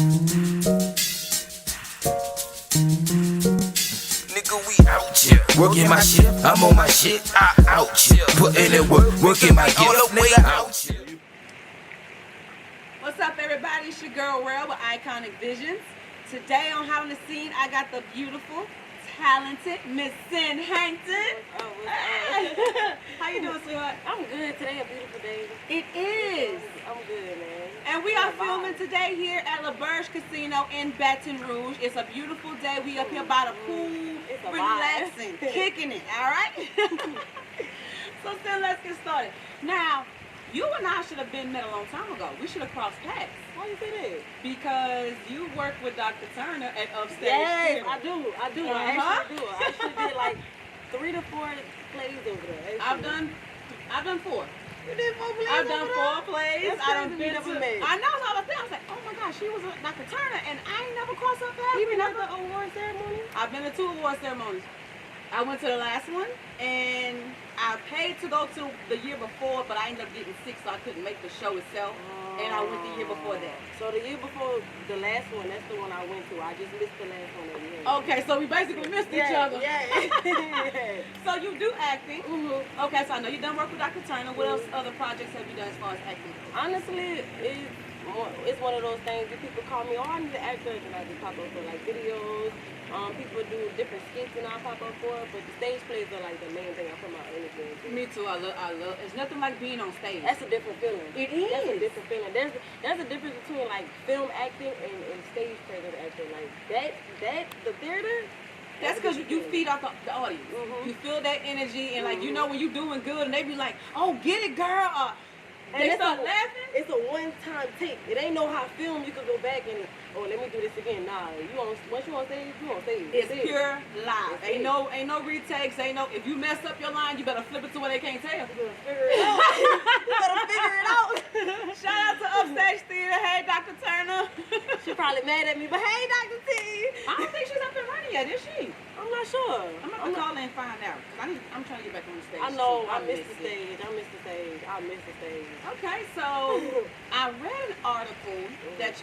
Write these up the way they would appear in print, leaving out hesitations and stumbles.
Nigga, we out here. Working my shit, I'm on my shit. I out here. Putting in work, working my gift. All the way out here. What's up, everybody? It's your girl, Rel, with Eyekonick Visions. Today on Hot on the Scene, I got the beautiful, talented Miss Sin Hankton. How you doing, sweetheart? I'm good. Today a beautiful day. It is. I'm good, man. And we are filming today here at La Berge Casino in Baton Rouge. It's a beautiful day. We up here by the pool, It's a relaxing, vibe. kicking it, all right? So then let's get started. Now, you and I should have been met a long time ago. We should have crossed paths. Why you say that? Because you work with Dr. Turner at Upstage Yes, Theater. I do. I actually do. I actually did like 3 to 4 plays over there. Actually. I've done 4. You did 4 plays I've done over 4 plays. That's I done crazy we been never to. met. I know. So I was there. I was like, oh my gosh, she was a Dr. Turner, and I ain't never crossed her path. Even at the award ceremony? I've been to 2 award ceremonies. I went to the last one, and I paid to go to the year before, but I ended up getting sick, so I couldn't make the show itself. And I went the year before that. So the year before the last one, that's the one I went to. I just missed the last one that year. Okay, so we basically missed each other. Yeah. So you do acting. Mm-hmm. Okay, so I know you done work with Dr. Turner. What else other projects have you done as far as acting? Honestly, it's one of those things that people call me, oh, I need an actor, and I just pop up for like videos. People do different skits and I pop up for, but the stage plays are like the main thing I put my energy into. Me too. I love. It's nothing like being on stage. That's a different feeling. It is. That's a different feeling. There's a difference between like film acting and stage presence acting. Like the theater. That's because you feed off the audience. Mhm. You feel that energy, and like you know when you're doing good, and they be like, "Oh, get it, girl!" And They start laughing. It's a one-time take. It ain't no how film you could go back and let me do this again. Nah, once you on stage, you on stage. It's pure live. It's Ain't no retakes. Ain't no. If you mess up your line, you better flip it to where they can't tell. You better figure it out. You better figure it out. Shout out to Upstage Theater. Hey, Dr. Turner. She probably mad at me, but hey, Dr. T. I don't think she's up and running yet, is she? I'm not sure. I'm gonna call her and find out. I'm trying to get back on the stage. I know. too. I missed the stage. I missed the stage. Okay, so I read an article that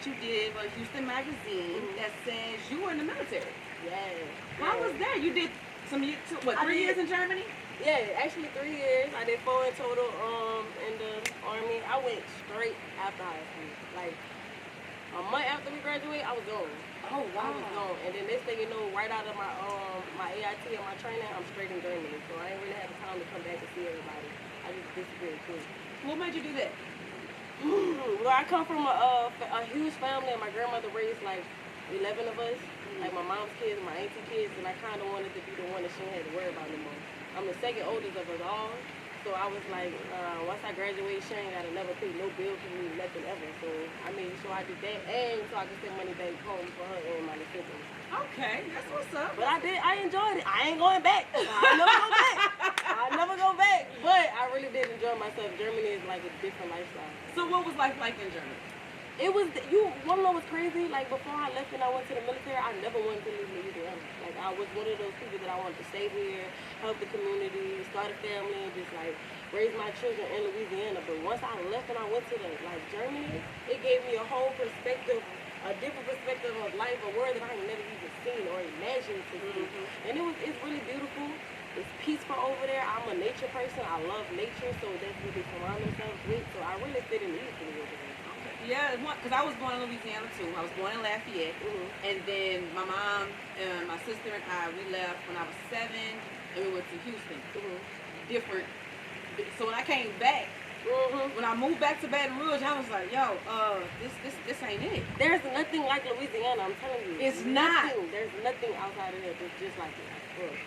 you did for Houston Magazine that says you were in the military. Yeah. How was that? You did some 3 years in Germany? Yeah, actually 3 years. I did 4 in total. In the Army, I went straight after high school. Like a month after we graduated, I was gone. Oh I was gone, and then next thing you know, right out of my AIT and my training, I'm straight in Germany. So I ain't really had the time to come back and see everybody. I just disappeared quick. What made you do that? Well, I come from a huge family, and my grandmother raised like 11 of us, like my mom's kids, my auntie kids, and I kind of wanted to be the one that she didn't have to worry about no more. I'm the second oldest of us all, so I was like, once I graduate, she ain't got to never pay no bill for me, nothing ever. So I made sure I did that, and so I could send money back home for her and my siblings. Okay, that's what's up. But I enjoyed it. I ain't going back. I never go back. But I really did enjoy myself. Germany is like a different lifestyle. So what was life like in Germany? It was, you wanna know what's crazy? Like before I left and I went to the military, I never wanted to leave Louisiana. Like I was one of those people that I wanted to stay here, help the community, start a family, and just like raise my children in Louisiana. But once I left and I went to Germany, it gave me a whole perspective, a different perspective of life, a world that I ain't never even seen or imagined to see. And it's really beautiful. It's peaceful over there. I'm a nature person. I love nature, so that's what they surround themselves with. So I really fit in easily over there. Yeah, because I was born in Louisiana too. I was born in Lafayette, and then my mom and my sister and I, we left when I was 7, and we went to Houston. Different. So when I came back, when I moved back to Baton Rouge, I was like, yo, this ain't it. There's nothing like Louisiana, I'm telling you. It's not. There's nothing outside of here that's just like it.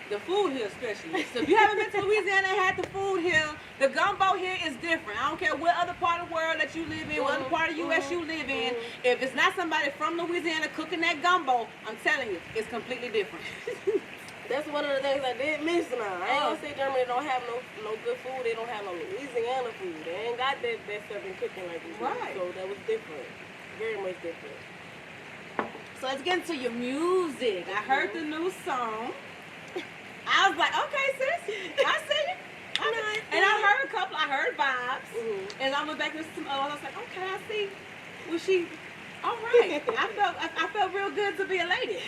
The food here especially. So if you haven't been to Louisiana and had the food here, the gumbo here is different. I don't care what other part of the world that you live in, what other part of the U.S. you live in. If it's not somebody from Louisiana cooking that gumbo, I'm telling you, it's completely different. That's one of the things I did miss now. I ain't gonna say Germany don't have no good food. They don't have no Louisiana food. They ain't got that stuff in cooking like we do. Right. So that was different. Very much different. So let's get into your music. I heard the new song. I was like, okay, sis, I see you. And I heard a couple, I heard vibes. And I went back and listened to some others. I was like, okay, I see what she All right. I felt real good to be a lady.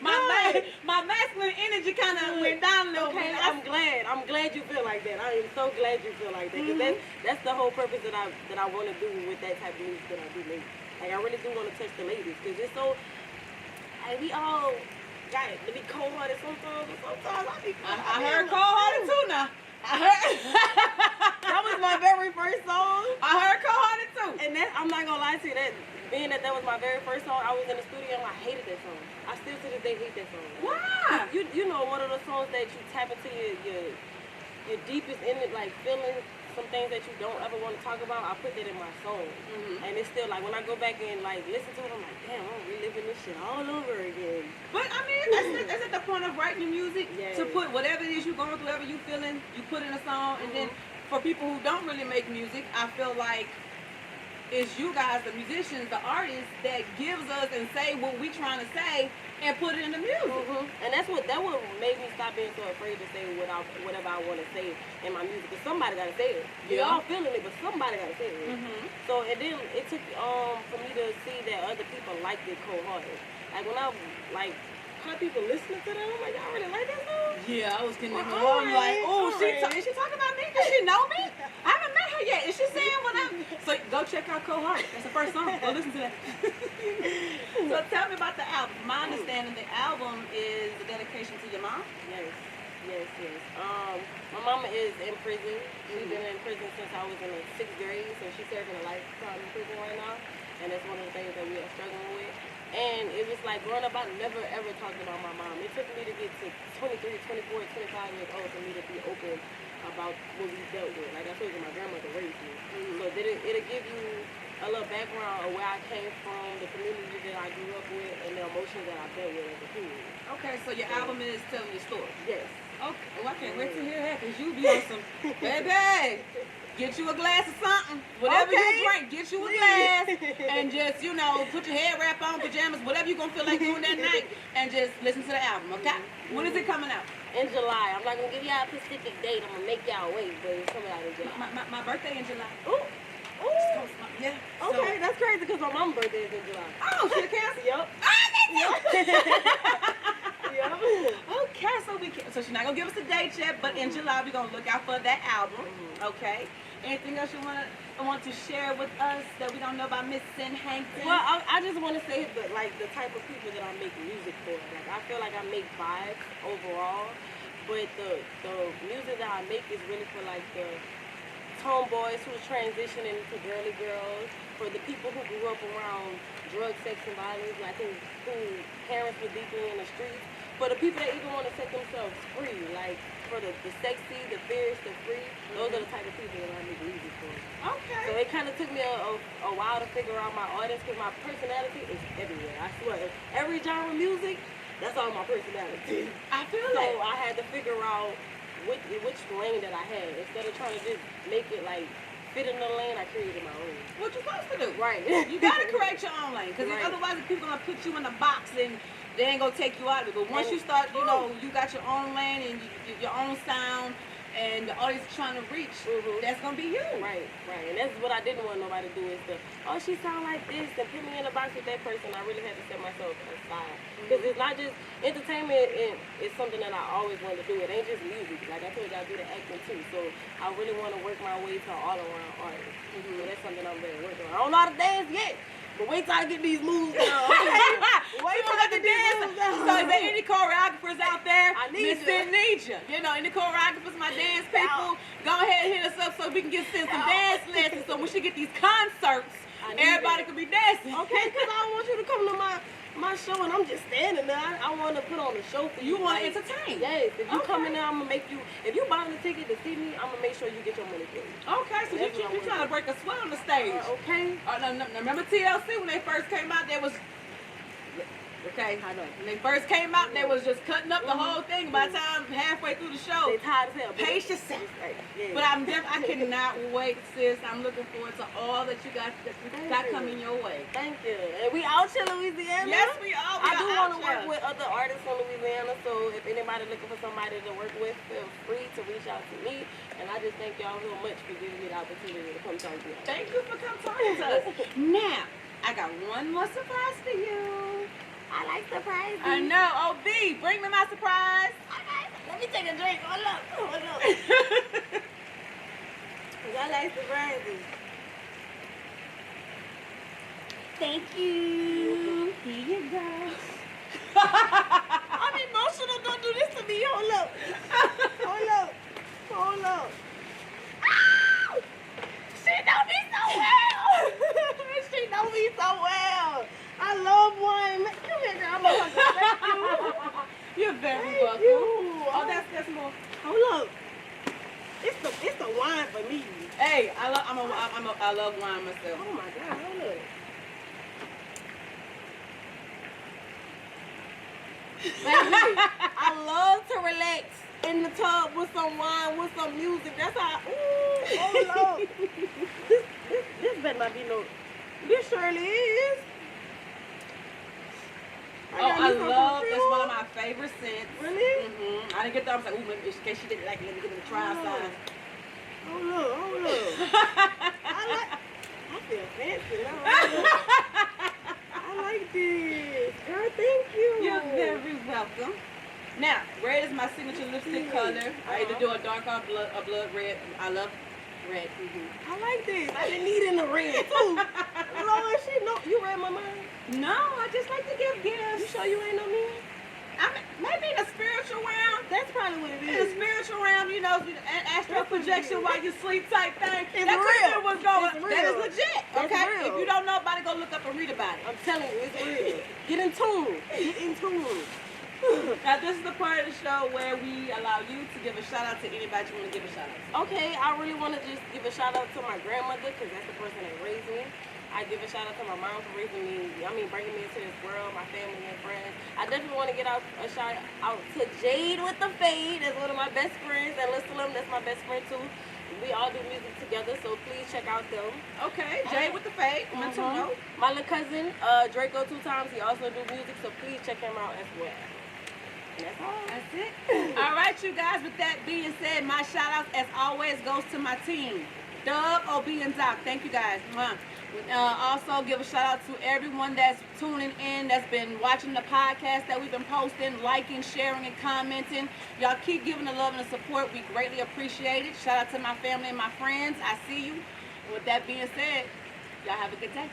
my masculine energy kind of went down a little bit. I'm glad you feel like that. I am so glad you feel like that, because that's the whole purpose that I want to do with that type of music that I do make. Like, I really do want to touch the ladies, because it's so, like, we all got it to be cold-hearted sometimes, and sometimes I heard cold-hearted too now. I heard that was my very first song. I heard cold-hearted too. And that, I'm not gonna lie to you, that being that was my very first song, I was in the studio and I hated that song. I still to this day hate that song. Why? You know, one of those songs that you tap into your deepest in it, like feelings, some things that you don't ever want to talk about. I put that in my song, and it's still like when I go back and like listen to it, I'm like, damn, I'm reliving this shit all over again. But I mean, that's at the point of writing music, yes, to put whatever it is you're going through, whatever you feeling, you put in a song, and then for people who don't really make music, I feel like it's you guys, the musicians, the artists, that gives us and say what we trying to say and put it in the music. And that what made me stop being so afraid to say whatever I want to say in my music. Because somebody got to say it. We all feeling it, but somebody got to say it. So, and then it took for me to see that other people liked it cold-hearted. Like when I caught people listening to that, I'm like, y'all really like that song? Yeah, I was connecting. I'm like, oh, is she talking about me? Does she know me? I haven't met her yet. Is she saying what I'm... So go check out Cold Heart. That's the first song. Go listen to that. So tell me about the album. My understanding, the album is a dedication to your mom? Yes. My mama is in prison. She's been in prison since I was in the 6th grade, so she's serving a lifetime in prison right now. And that's one of the things that we are struggling with. And it was like growing up, I never ever talked about my mom. It took me to get to 23, 24, 25 years old for me to be open about what we dealt with. Like I told you, my grandmother raised me. So it'll give you a little background of where I came from, the community that I grew up with, and the emotions that I dealt with as a kid. Okay, so your album is telling your story. Yes. Okay, well I can't wait to hear that, because you be on some, baby, get you a glass of something, whatever you drink, get you a glass, and just, you know, put your hair wrap on, pajamas, whatever you're going to feel like doing that night, and just listen to the album, okay? When is it coming out? In July. I'm not going to give y'all a specific date. I'm going to make y'all wait, but it's coming out in July. My birthday in July. Ooh. Yeah. Okay, that's crazy, because my mom's birthday is in July. Oh, she a Cancer? Yep. Okay, so she's not gonna give us a date yet, but in July we're gonna look out for that album. Okay. Anything else you want to share with us that we don't know about Miss Sin Hankton? Well, I just want to say that, like, the type of people that I make music for. Like, I feel like I make vibes overall, but the music that I make is really for like the tomboys who are transitioning into girly girls, for the people who grew up around drug, sex, and violence, like who parents were deeply in the streets, for the people that even want to set themselves free, like for the sexy, the fierce, the free. Those are the type of people that I make music for. Okay. So it kind of took me a while to figure out my audience, because my personality is everywhere. I swear, every genre of music, that's all my personality. I feel so like I had to figure out which lane that I had. Instead of trying to just make it like fit in the lane, I created my own. what you're supposed to do. Right. You gotta create your own lane, because otherwise people gonna put you in a box and they ain't gonna take you out of it. But once you start, you know, you got your own lane and your own sound, and the audience trying to reach, that's gonna be you. Right. And that's what I didn't want nobody to do, is she sound like this, and put me in a box with that person. I really had to set myself aside, because it's not just entertainment. It's something that I always wanted to do. It ain't just music. Like I told you, I do the acting too. So I really want to work my way to all around artist. So that's something I'm really working on. I don't know how to dance yet, but wait till I get these moves down. Wait till I get the dance. So is there any choreographers out there? I need you. You know, any choreographers, my dance people, go ahead and hit us up so we can get some dance lessons. So we should get these concerts. Everybody can be dancing. Okay, because I don't want you to come to my show and I'm just standing there. I want to put on a show for you. You want to entertain. Yes. If you come in there, I'm going to make you, if you buying a ticket to see me, I'm going to make sure you get your money paid. Okay, so you trying to break a sweat on the stage. Okay. No, remember TLC when they first came out, there was... Okay, I know. When they first came out, they was just cutting up the whole thing. By the time halfway through the show, they tired as hell. Pace yourself. But I cannot wait, sis. I'm looking forward to all that you got coming your way. Thank you. And we out here, Louisiana. Yes, we are. I do want to work with other artists from Louisiana. So if anybody looking for somebody to work with, feel free to reach out to me. And I just thank y'all so much for giving me the opportunity to come talk to y'all. Thank you for coming talking to us. Now, I got one more surprise for you. I like surprises. I know. OB, bring me my surprise. Let me take a drink. Hold up. Cause I like surprises. Thank you. Here you go. I'm emotional. Don't do this to me. Hold up. Ow! She know me so well. She know me so well. I love wine. Come here, girl. I'm gonna thank you. You're very Thank welcome. you. Oh, that's more. Hold up. It's the wine for me. Hey, I love wine myself. Oh my God, hold up. I love to relax in the tub with some wine, with some music. That's how. Ooh, oh Lord. This better not be no. This surely is. I love. That's one of my favorite scents. Really? I didn't get that. I was like, ooh, maybe in case she didn't like it, let me give it a try. Sign. Hold up. I feel fancy. I like this. Girl, thank you. You're very welcome. Now, red is my signature lipstick color. I either do a dark or a blood red. I love red. I like this. I didn't need in the red too. Lord, she know you read my mind. No, I just like to give gifts. You sure you ain't no man? I mean, maybe in the spiritual realm. That's probably what it In the is. spiritual realm, you know, astral projection while you sleep type thing. It's That could real. be what's going It's on. That is real. legit. It's Okay? real. If you don't know about it, go look up and read about it. I'm telling you, it's real. Get in tune. Now, this is the part of the show where we allow you to give a shout out to anybody you want to give a shout out to. Okay, I really want to just give a shout out to my grandmother because that's the person that raised me. I give a shout out to my mom for raising me, bringing me into this world, my family and friends. I definitely want to get out a shout out to Jade with the Fade. That's one of my best friends. And Lissalem, that's my best friend too. We all do music together, so please check out them. Okay, Jay with the fade. Mental note. My little cousin, Draco 2 times, he also do music, so please check him out as well. And that's all. That's it. All right, you guys. With that being said, my shout out as always goes to my team, Dub, OB, and Doc. Thank you guys. Also give a shout out to everyone that's tuning in, that's been watching the podcast that we've been posting, liking, sharing, and commenting. Y'all keep giving the love and the support. We greatly appreciate it. Shout out to my family and my friends. I see you. And with that being said, y'all have a good day.